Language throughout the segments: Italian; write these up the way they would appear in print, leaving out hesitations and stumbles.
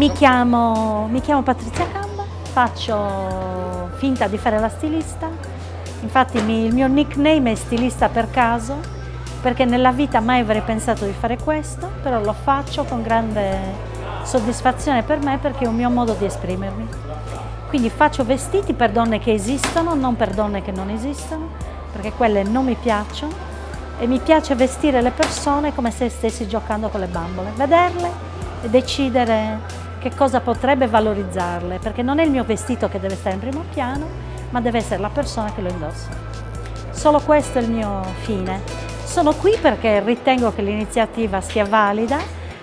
Mi chiamo Patrizia Camba, faccio finta di fare la stilista, infatti il mio nickname è stilista per caso, perché nella vita mai avrei pensato di fare questo, però lo faccio con grande soddisfazione per me perché è un mio modo di esprimermi. Quindi faccio vestiti per donne che esistono, non per donne che non esistono, perché quelle non mi piacciono e mi piace vestire le persone come se stessi giocando con le bambole, vederle e decidere che cosa potrebbe valorizzarle, perché non è il mio vestito che deve stare in primo piano, ma deve essere la persona che lo indossa. Solo questo è il mio fine. Sono qui perché ritengo che l'iniziativa sia valida.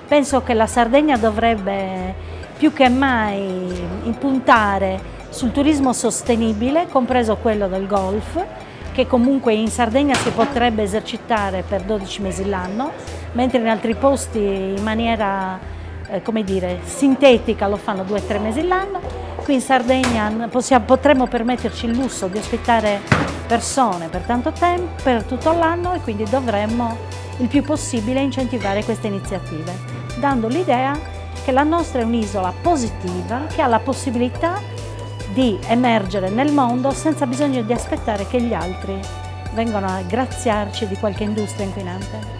Penso che la Sardegna dovrebbe più che mai impuntare sul turismo sostenibile, compreso quello del golf, che comunque in Sardegna si potrebbe esercitare per 12 mesi l'anno, mentre in altri posti in maniera, come dire, sintetica lo fanno 2-3 mesi l'anno. Qui in Sardegna potremmo permetterci il lusso di ospitare persone per tanto tempo, per tutto l'anno, e quindi dovremmo il più possibile incentivare queste iniziative, dando l'idea che la nostra è un'isola positiva che ha la possibilità di emergere nel mondo senza bisogno di aspettare che gli altri vengano a graziarci di qualche industria inquinante.